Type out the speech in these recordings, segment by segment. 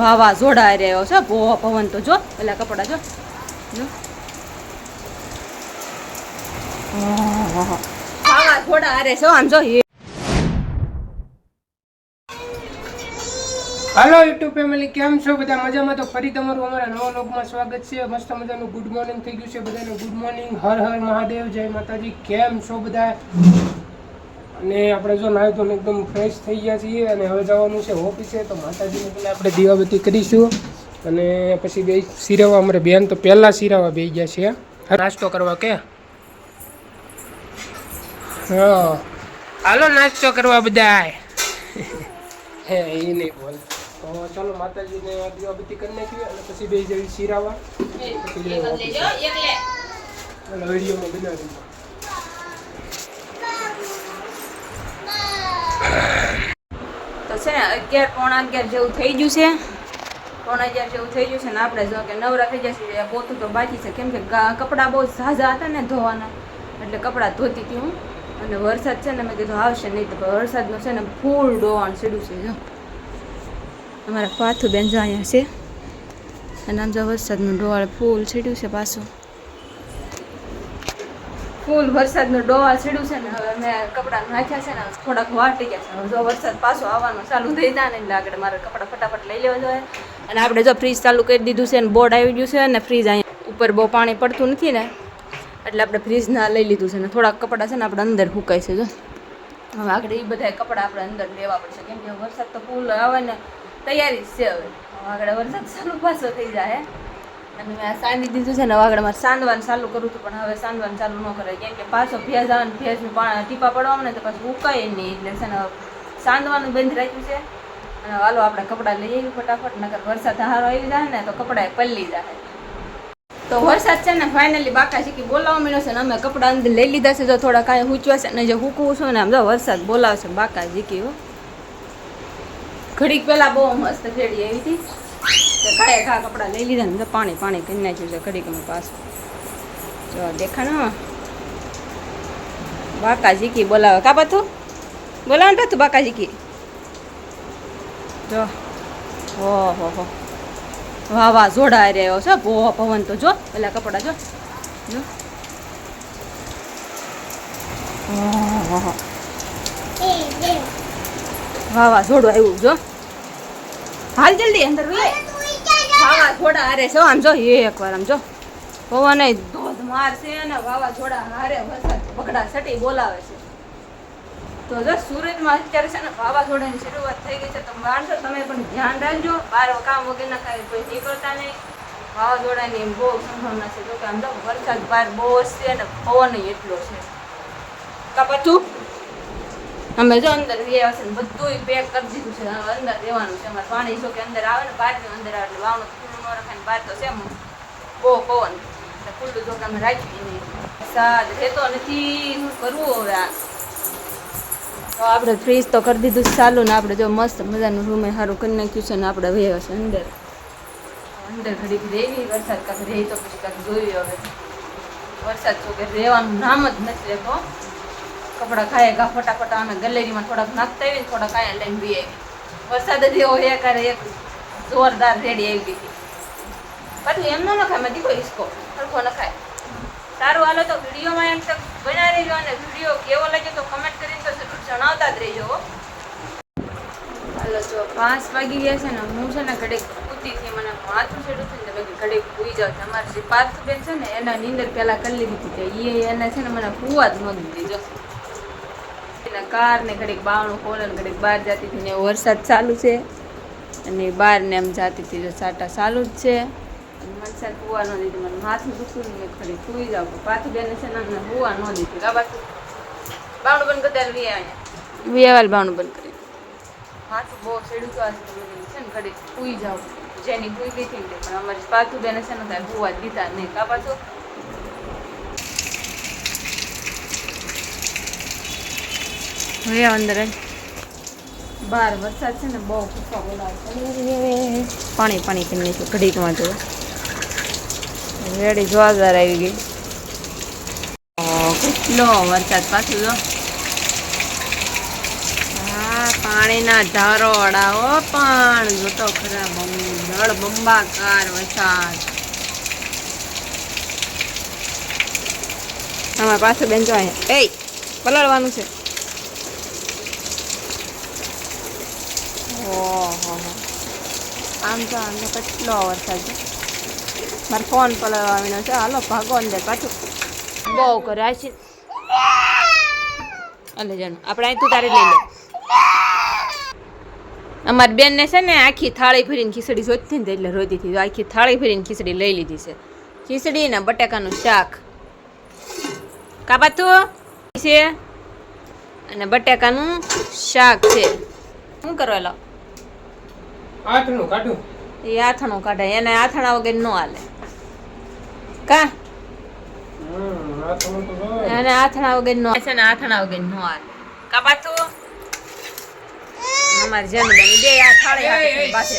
વાવાઝોડા રહ્યો છે બહુ પવન તો જો પેલા કપડા જો વાવાઝોડા હારે છે આમ જો હાલો યુટ્યુબ ફેમિલી, કેમ છો બધા? મજામાં? તો ફરી તમારું અમારા નવા વ્લોગમાં સ્વાગત છે. મસ્ત મજાનું ગુડ મોર્નિંગ થઈ ગયું છે બધાને. ગુડ મોર્નિંગ, હર હર મહાદેવ, જય માતાજી. કેમ છો બધા? અને આપણે જો નાહી ધોઈને એકદમ ફ્રેશ થઈ ગયા છીએ અને હવે જવાનું છે ઓફિસે. તો માતાજીને પહેલાં આપણે દીવાબત્તી કરીશું અને પછી બે સિરાવા. અમારે બેન તો પહેલાં સિરાવા બે ગયા છે નાસ્તો કરવા. કે હા, હાલો નાસ્તો કરવા બધા. હે એ નહીં બોલ. તો ચાલો માતાજીને દીવાબત્તી કરી નાખીએ અને પછી બે જવી સિરાવા. વિડીયોમાં બનાવી તો છે ને 11 પોણા 11 જેવું થઈ ગયું છે. પોણા 11 જેવું થઈ ગયું છે ને આપણે જો કે નવરા થઈ જશે. પોતું તો બાકી છે કેમ કે કપડાં બહુ ઝાઝા હતા ને ધોવાના, એટલે કપડાં ધોતી હતી હું. અને વરસાદ છે ને મેં કીધું આવશે નહીં, તો વરસાદનો છે ને ફૂલ ડોવાણ સીડું છે. જો અમારા પાથું બેન જો અહીંયા છે અને આમ જો વરસાદનું ડોવાળ ફૂલ સીડ્યું છે. પાછું ફૂલ વરસાદનું ડોવાળ સીડ્યું છે ને. હવે મેં કપડાં નાખ્યા છે ને થોડાક વાટી ગયા છે. હવે જો વરસાદ પાછો આવવાનો ચાલુ થઈ જાય ને એટલે આગળ મારે કપડાં ફટાફટ લઈ લેવા જોઈએ. અને આપણે જો ફ્રીજ ચાલુ કરી દીધું છે ને બોર્ડ આવી ગયું છે અને ફ્રીજ અહીંયા ઉપર બહુ પાણી પડતું નથી ને એટલે આપણે ફ્રીજના લઈ લીધું છે ને થોડાક કપડાં છે ને આપણે અંદર સુકાય છે. જો હવે આગળ એ બધા કપડાં આપણે અંદર લેવા પડશે કેમ કે વરસાદ તો ફૂલ આવે ને તૈયારી જ છે. હવે આગળ વરસાદ ચાલુ પાછો થઈ જાય અને મેં સાંધી દીધું છે ને. આગળ મારે સાંધવાનું ચાલુ કરું હતું પણ હવે સાંધવાનું ચાલુ ન કરે કેમ કે પાછો ભેજ આવે ને ભેજનું પાણી ટીપા પડવા ને તો પાછું ઉકાય નહીં, એટલે છે ને સાંધવાનું બંધ રાખ્યું છે. અને હાલો આપણે કપડાં લઈ આવીએ ફટાફટ, નકર વરસાદ હારો આવી જાય ને તો કપડાં પલળી જાય. તો વરસાદ છે ને ફાઇનલી બાકા શીખી બોલાવવા મળ્યો છે ને અમે કપડાં અંદર લઈ લીધા છે. જો થોડા કાંઈ હૂંચવા છે ને જે હૂકવું છું ને આમ જો વરસાદ બોલાવે છે બાકા શીખી. હો ઘડીક પહેલાં બહુ મસ્ત ફેડી આવી હતી તો કાંઈ ઘા કપડાં લઈ લીધા ને પાણી પાણી કરી નાખ્યું છે ઘડીકમાં પાછું. જો દેખાણ બાકા શીખી બોલાવે. કા પાતું બોલાવે ને પાતું બાકા શીખી. જો ઓહો વાવાઝોડા રહ્યો છે બહુ પવન તો જો પેલા કપડા જો વાવાઝોડું આવ્યું. જો હાલ જલ્દી અંદર વાવાઝોડા હારે છે આમ જો એકવાર આમ જો પવન ધોધમાર છે અને વાવાઝોડા હારે વરસાદ પકડા સટી બોલાવે છે. તો જો સુરતમાં અત્યારે છે ને વાવાઝોડાની શરૂઆત થઈ ગઈ છે. તો માણસો તમે પણ ધ્યાન રાખજો, બહાર કામ વગરના કાંઈ કોઈ નીકળતા નહીં. વાવાઝોડાની બહુ સંભાવના છે. જો કે આમ જો વરસાદ બહાર બહુ હશે અને પવન એટલો છે. કાપતું અમે જો અંદર રહ્યા હશે ને બધું પેક કરી દીધું છે. અંદર રહેવાનું છે અમારે. પાણી જો કે અંદર આવે ને બહારનું અંદર આવે એટલે વાવણું ખુલ્લું ન રખાય ને બહાર તો છે બહુ પવન એટલે ખુલ્લું જો કે અમે રાખીએ નહીં. વરસાદ રહેતો નથી, શું કરવું હવે? તો આપણે ફ્રીજ તો કરી દીધું ચાલુ ને આપણે જો મસ્ત મજાનું રૂમે સારું કરી નાખ્યું છે ને આપણે વહ્યા છે અંદર ઘડીક રહેવી. વરસાદ કાંક રહે તો પછી કાંક જોયું. હવે વરસાદ તો કે રહેવાનું નામ જ નથી રહેતો. કપડાં ખાય ઘા ફટાફટ અમે ગેલેરીમાં થોડાક નાખતા આવી ને થોડાક આયા લઈને બી આવી. વરસાદ જ એવો એક જોરદાર રેડી આવી ગઈ. પાછું એમ ન નખાય મેં દીકો હિસકો સરખો નખાય. સારું હાલો તો વિડીયોમાં એમ તક બના રહેજો અને વિડીયો કેવો લાગે તો કમેન્ટ કરીને તો જણાવતા જ રહેજો. હાલો જો 5 વાગી ગયા છે ને હું છે ને ઘડીક પૂતીથી મને માથું છેડું છે ને મેં ઘડીક પૂઈ જાઉં. અમારી જે પાર્થબેન છે ને એના નીંદર પહેલાં કરી લીધી હતી એને છે ને મને પૂવા જ ન દીધી. જો એના કાર ને ઘડીક બાવણું ખોલે ને ઘડીક બહાર જતી હતી ને વરસાદ ચાલુ છે અને બહાર ને એમ જતી હતી. જો સાટા ચાલુ જ છે. મનસાર હુવા ન દીધી. મને માથું દુખતું ને મેં ખરી સુઈ જાઉં. પાછું બેને છે ને અમને હુવા ન દીધી. કા પાછું બાવણું બંધ કરતા વિયાવાલ બાવણું બંધ કરી માથું બહુ છેડું તો છે ને ઘડી સુઈ જાઉં. જેની સુઈ ગઈ હતી ને પણ અમારી પાછું બેને છે ને કાંઈ હુવા દીધા નહીં. કા પાછું અંદર બહાર વરસાદ છે ને બહુ ફૂફા બોલાવે. પાણી પાણી કરી નાખ્યું ઘડીકમાં. જો રેડી જોરદાર આવી ગઈ. કેટલો વરસાદ પાછું જો. હા પાણીના ધારોડા હો પણ જોતો ખરા જળ બંબાકાર વરસાદ. આમાં પાછું બેન જો અહીંયા એ પલળવાનું છે. ઓહો આમ તો કેટલો વરસાદ છે. મારો ફોન પલળવાનો છે. હાલો ભાગો અંદર પાછું બહુ કરે છે. અલે જાણ આપણે અહીં તું તારે લઈ લે. અમારી બેનને છે ને આખી થાળી ભરીને ખીચડી જોઈતી ને એટલે રોતી હતી. આખી થાળી ભરીને ખીચડી લઈ લીધી છે. ખીચડી ને બટાકાનું શાક કાપાતું છે અને બટાકાનું શાક છે. શું કરવા લો આઠનું કાઢું એ આથણું કાઢે. એને આથણા વગર ન હાલે કા એને આથણા વગર નો છે ને આથણા વગર નો હાલે. કાપાતું અમારી જનબેન બે આ થાળી હાથે બાથે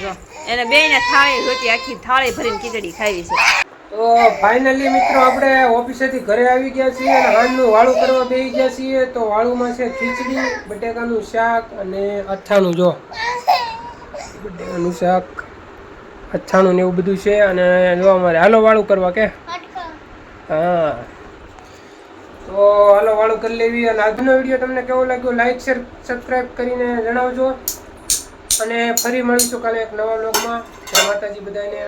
જો એને બે ને થાળી રોટી આખી થાળી ભરીને ખીચડી ખાવી છે. તો ફાઇનલી મિત્રો આપણે ઓફિસેથી ઘરે આવી ગયા છીએ અને હાંજનું વાળું કરવા બેસી ગયા છીએ. તો વાળુમાં છે ખીચડી, બટેકાનું શાક અને અથાણું. જો બટેકાનું શાક, અથાણું ને એવું બધું છે. અને જો અમારે હાલો વાળું કરવા કે હા તો હાલો વાળું કરી લેવી. અને આજનો વિડીયો તમને કેવો લાગ્યો લાઈક શેર સબસ્ક્રાઈબ કરીને જણાવજો. અને ફરી મળીશું કાલે એક નવા વ્લોગમાં. જય માતાજી બધાને.